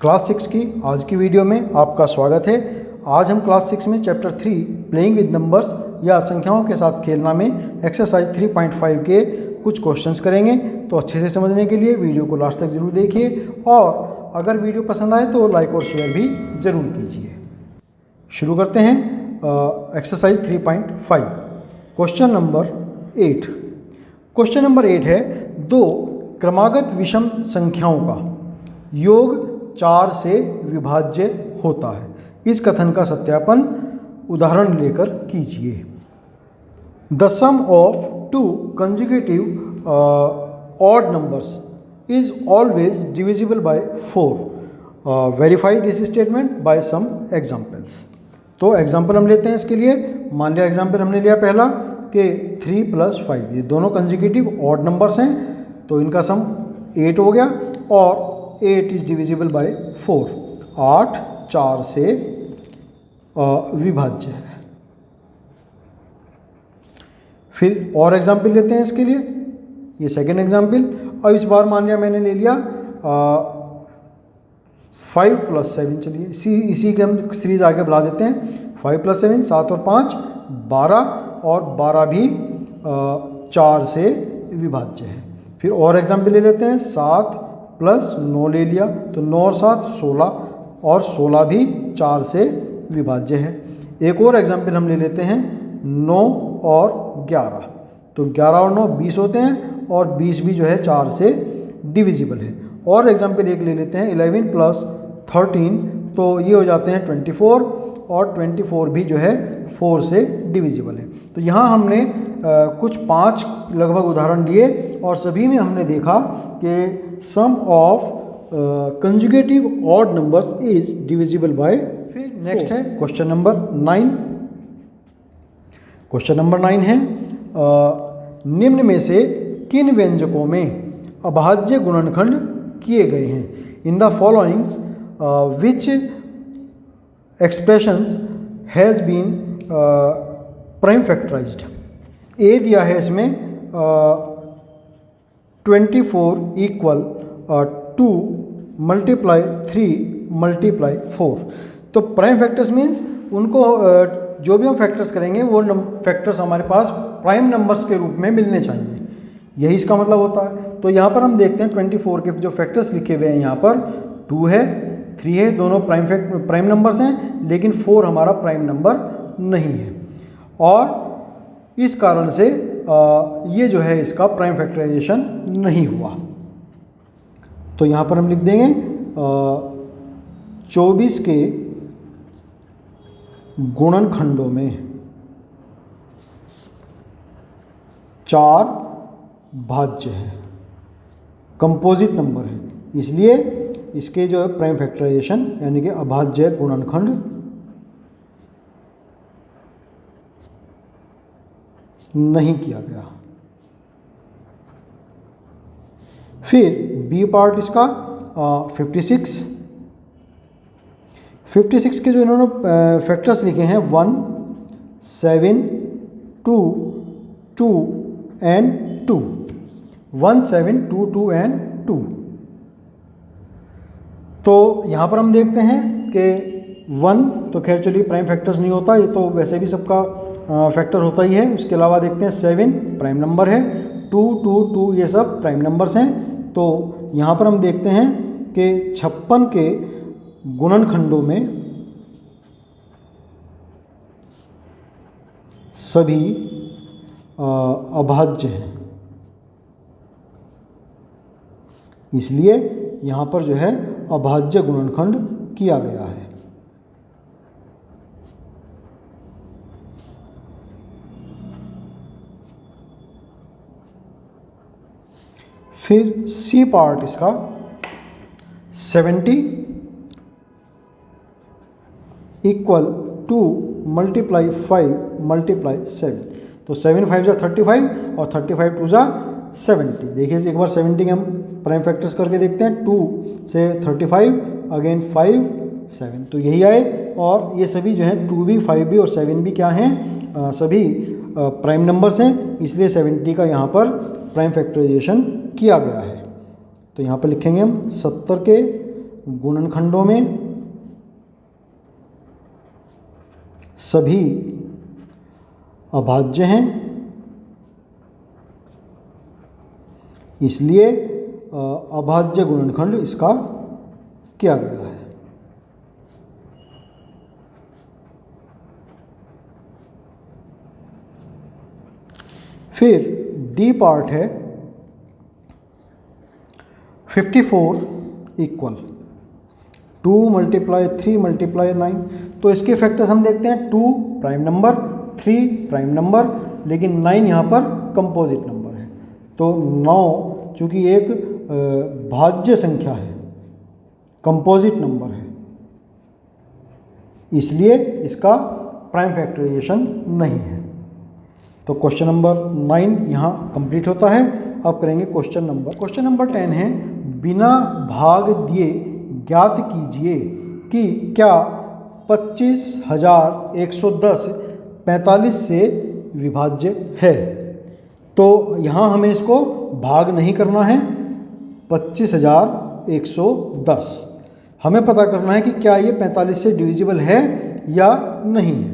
Class 6 की आज की वीडियो में आपका स्वागत है। आज हम क्लास 6 में चैप्टर 3 प्लेइंग विद नंबर्स या संख्याओं के साथ खेलना में एक्सरसाइज 3.5 के कुछ क्वेश्चंस करेंगे। तो अच्छे से समझने के लिए वीडियो को लास्ट तक जरूर देखिए और अगर वीडियो पसंद आए तो लाइक और शेयर भी ज़रूर कीजिए। शुरू करते हैं exercise 3.5। Question number 8। Question number 8 है, दो क्रमागत विषम संख्याओं का योग 4 से विभाज्य होता है। इस कथन का सत्यापन उदाहरण लेकर कीजिए। The sum of two conjugative odd numbers is always divisible by 4। Verify this statement by some examples. तो एग्जाम्पल हम लेते हैं इसके लिए। मान लिया एग्जाम्पल हमने लिया पहला कि 3 + 5, ये दोनों कंजुगेटिव ऑड नंबर्स हैं, तो इनका सम 8 हो गया और 8 इज डिविजिबल बाय 4। 8 4 से विभाज्य है। फिर और एग्जाम्पल लेते हैं इसके लिए, ये सेकेंड एग्जाम्पल। अब इस बार मान लिया मैंने ले लिया 5 + 7। चलिए इसी के हम सीरीज आगे बढ़ा देते हैं। 5 + 7 7 और 5 12 और 12 भी 4 से विभाज्य है। फिर और एग्जाम्पल ले लेते हैं। 7 + 9 ले लिया, तो 9 और 7 16 और 16 भी 4 से विभाज्य है। एक और एग्जाम्पल हम ले लेते हैं 9 और 11, तो 11 और 9 20 होते हैं और 20 भी जो है 4 से डिविजिबल है। और एग्जाम्पल एक ले लेते हैं 11 + 13, तो ये हो जाते हैं 24 और 24 भी जो है 4 से डिविजिबल है। तो यहाँ हमने कुछ 5 लगभग उदाहरण लिए और सभी में हमने देखा कि sum of conjugative odd numbers is divisible by. फिर नेक्स्ट है क्वेश्चन नंबर 9। क्वेश्चन नंबर 9 है, निम्न में से किन व्यंजकों में अभाज्य गुणनखंड किए गए हैं। In the followings which expressions has been prime factorised. A दिया है इसमें 24 = 2 × 3 × 4। तो प्राइम फैक्टर्स मीन्स उनको जो भी हम फैक्टर्स करेंगे वो फैक्टर्स हमारे पास प्राइम नंबर्स के रूप में मिलने चाहिए, यही इसका मतलब होता है। तो यहाँ पर हम देखते हैं 24 के जो फैक्टर्स लिखे हुए हैं, यहाँ पर 2 है 3 है, दोनों प्राइम नंबर्स हैं, लेकिन 4 हमारा प्राइम नंबर नहीं है और इस कारण से ये जो है इसका प्राइम फैक्टराइजेशन नहीं हुआ। तो यहाँ पर हम लिख देंगे 24 के गुणनखंडों में 4 भाज्य है, कंपोजिट नंबर है, इसलिए इसके जो है प्राइम फैक्टराइजेशन यानी कि अभाज्य गुणनखंड नहीं किया गया। फिर बी पार्ट इसका 56 के जो इन्होंने फैक्टर्स लिखे हैं 1 7 2 2 एंड 2। 1 7 2 2 एंड 2। तो यहाँ पर हम देखते हैं कि 1 तो खैर चलिए प्राइम फैक्टर्स नहीं होता, ये तो वैसे भी सबका फैक्टर होता ही है। उसके अलावा देखते हैं 7 प्राइम नंबर है, 2 2 2 ये सब प्राइम नंबर्स हैं। तो यहाँ पर हम देखते हैं कि 56 के गुणनखंडों में सभी अभाज्य हैं, इसलिए यहाँ पर जो है अभाज्य गुणनखंड किया गया है। फिर सी पार्ट इसका 70 = 2 × 5 × 7। तो 7 5 = 35 और 35 2 = 70। देखिए एक बार 70 के हम प्राइम फैक्टर्स करके देखते हैं। 2 से 35 अगेन 5 7, तो यही आए। और ये सभी जो हैं 2 भी 5 भी और 7 भी क्या हैं, सभी प्राइम नंबर्स हैं, इसलिए 70 का यहाँ पर प्राइम फैक्टराइजेशन किया गया है। तो यहाँ पर लिखेंगे हम 70 के गुणनखंडों में सभी अभाज्य हैं, इसलिए अभाज्य गुणनखंड इसका किया गया है। फिर डी पार्ट है 54 इक्वल 2 × 3 × 9। तो इसके फैक्टर्स हम देखते हैं, 2 प्राइम नंबर, 3 प्राइम नंबर, लेकिन 9 यहाँ पर कंपोजिट नंबर है। तो 9 चूँकि एक भाज्य संख्या है, कंपोजिट नंबर है, इसलिए इसका प्राइम फैक्टराइजेशन नहीं है। तो क्वेश्चन नंबर 9 यहाँ कंप्लीट होता है। अब करेंगे क्वेश्चन नंबर 10 है, बिना भाग दिए ज्ञात कीजिए कि क्या 25,110 45 से विभाज्य है। तो यहाँ हमें इसको भाग नहीं करना है, 25,110 हमें पता करना है कि क्या ये 45 से डिविजिबल है या नहीं है।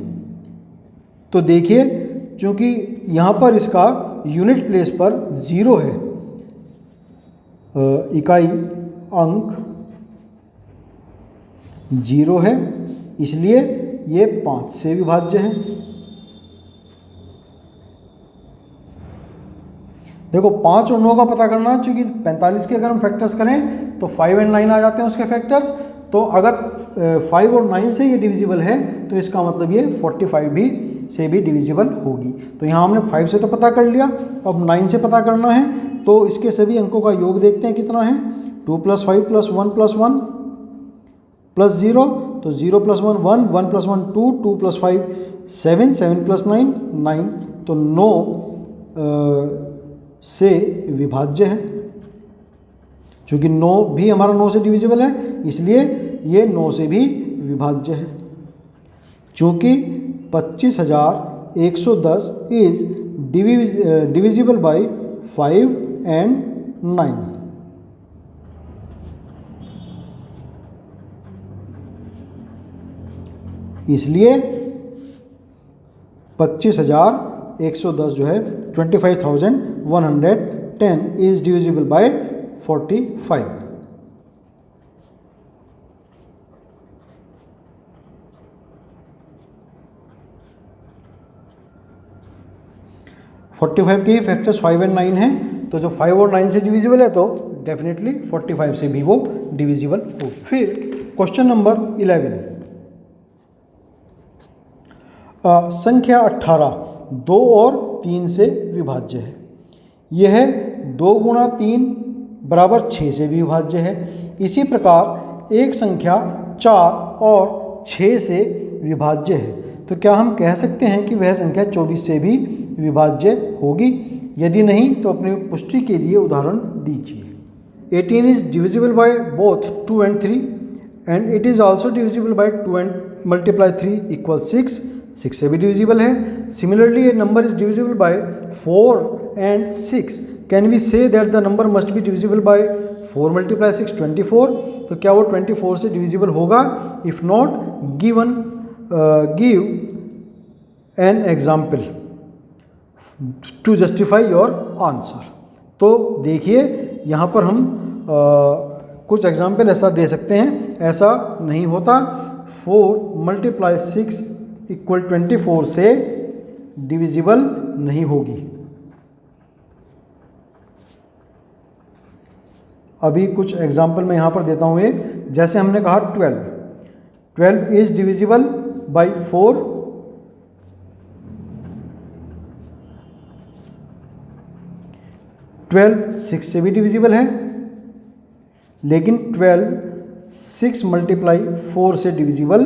तो देखिए, चूँकि यहाँ पर इसका यूनिट प्लेस पर 0 है, इकाई अंक 0 है, इसलिए ये 5 से विभाज्य है। देखो 5 और 9 का पता करना है, क्योंकि 45 के अगर हम फैक्टर्स करें तो 5 और 9 आ जाते हैं उसके फैक्टर्स। तो अगर 5 और 9 से ये डिविजिबल है तो इसका मतलब ये 45 भी से भी डिविजिबल होगी। तो यहाँ हमने 5 से तो पता कर लिया, अब 9 से पता करना है। तो इसके सभी अंकों का योग देखते हैं कितना है, 2 + 5 + 1 + 1 + 0, तो 0 + 1 1, 1 + 1 2, 2 + 5 7, 7 + 9 9, तो 9 से विभाज्य है। चूँकि 9 भी हमारा 9 से डिविजिबल है, इसलिए ये 9 से भी विभाज्य है। चूँकि 25,110 इज डिविजिबल बाय 5 and 9। इसलिए 25,110 जो है 25,110 इज डिविजिबल बाय 45। के ही फैक्टर्स 5 और 9 हैं, तो जो 5 और 9 से डिविजिबल है तो डेफिनेटली 45 से भी वो डिविजिबल हो। फिर क्वेश्चन नंबर 11, संख्या 18 2 और 3 से विभाज्य है। यह 2 × 3 = 6 से भी विभाज्य है। इसी प्रकार एक संख्या 4 और 6 से विभाज्य है। तो क्या हम कह सकते हैं कि वह संख्या 24 से भी विभाज्य होगी? यदि नहीं तो अपनी पुष्टि के लिए उदाहरण दीजिए। 18 is divisible by both 2 and 3 and it is also divisible by 2 and × 3 = 6, 6 से भी डिविजिबल है। Similarly a number is divisible by 4 and 6, can we say that the number must be divisible by 4 × 6 24। तो क्या वो 24 से डिविजिबल होगा? If not, give an example to justify your answer. तो देखिए यहाँ पर हम कुछ एग्जाम्पल ऐसा दे सकते हैं, ऐसा नहीं होता। 4 × 6 = 24 से डिविजिबल नहीं होगी। अभी कुछ एग्जाम्पल मैं यहाँ पर देता हूँ एक, जैसे हमने कहा 12 इज डिविजिबल बाय 4, 12 6 से भी डिविजिबल है, लेकिन 12 6 × 4 से डिविजिबल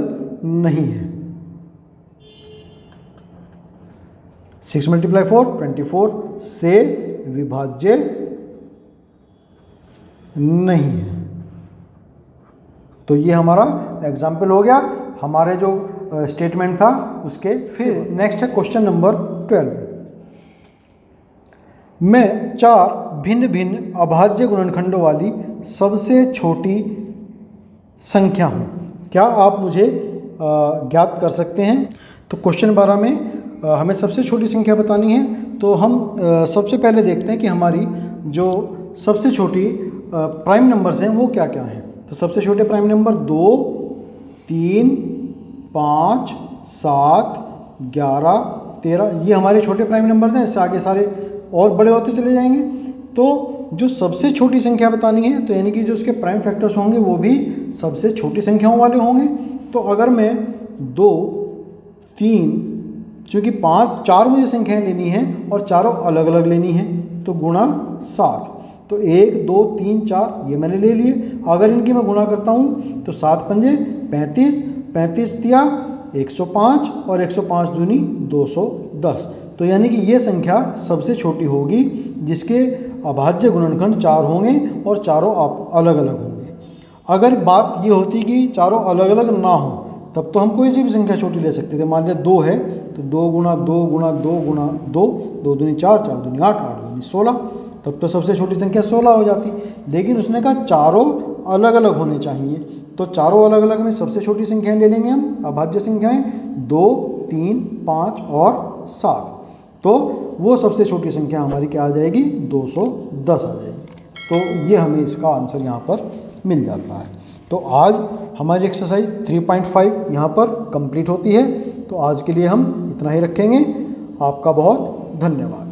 नहीं है। 6 × 4 24 से विभाज्य नहीं है। तो ये हमारा एग्जाम्पल हो गया, हमारे जो स्टेटमेंट था उसके। फिर नेक्स्ट है क्वेश्चन नंबर 12 में 4 भिन्न भिन्न अभाज्य गुणनखंडों वाली सबसे छोटी संख्या हो। क्या आप मुझे ज्ञात कर सकते हैं? तो क्वेश्चन 12 में हमें सबसे छोटी संख्या बतानी है। तो हम सबसे पहले देखते हैं कि हमारी जो सबसे छोटी प्राइम नंबर्स हैं वो क्या क्या हैं। तो सबसे छोटे प्राइम नंबर 2, 3, 5, 7, 11, 13 ये हमारे छोटे प्राइम नंबर्स हैं। इससे आगे सारे और बड़े होते चले जाएंगे। तो जो सबसे छोटी संख्या बतानी है तो यानी कि जो उसके प्राइम फैक्टर्स होंगे वो भी सबसे छोटी संख्याओं वाले होंगे। तो अगर मैं 2, 3, चूँकि 5, 4 मुझे संख्याएं लेनी है और चारों अलग अलग लेनी है तो गुणा 7। तो 1, 2, 3, 4 ये मैंने ले लिए। अगर इनकी मैं गुणा करता हूँ तो 7 पंजे 35, 35 तिया 105 और 105 दूनी 210। तो यानी कि ये संख्या सबसे छोटी होगी जिसके अभाज्य गुणनखंड 4 होंगे और चारों अलग अलग होंगे। अगर बात ये होती कि चारों अलग अलग ना हो तब तो हम कोई सी भी संख्या छोटी ले सकते थे। मान लिया 2 है तो 2 गुणा 2 गुणा 2 गुणा 2, 2 दूनी 4, 4 दूनी 8, 8 दूनी 16, तब तो सबसे छोटी संख्या 16 हो जाती। लेकिन उसने कहा चारों अलग अलग होने चाहिए। तो चारों अलग अलग में सबसे छोटी संख्याएं ले लेंगे हम, अभाज्य संख्याएं 2, 3, 5 और 7। तो वो सबसे छोटी संख्या हमारी क्या आ जाएगी? 210 आ जाएगी। तो ये हमें इसका आंसर यहाँ पर मिल जाता है। तो आज हमारी एक्सरसाइज 3.5 यहाँ पर कंप्लीट होती है। तो आज के लिए हम इतना ही रखेंगे। आपका बहुत धन्यवाद।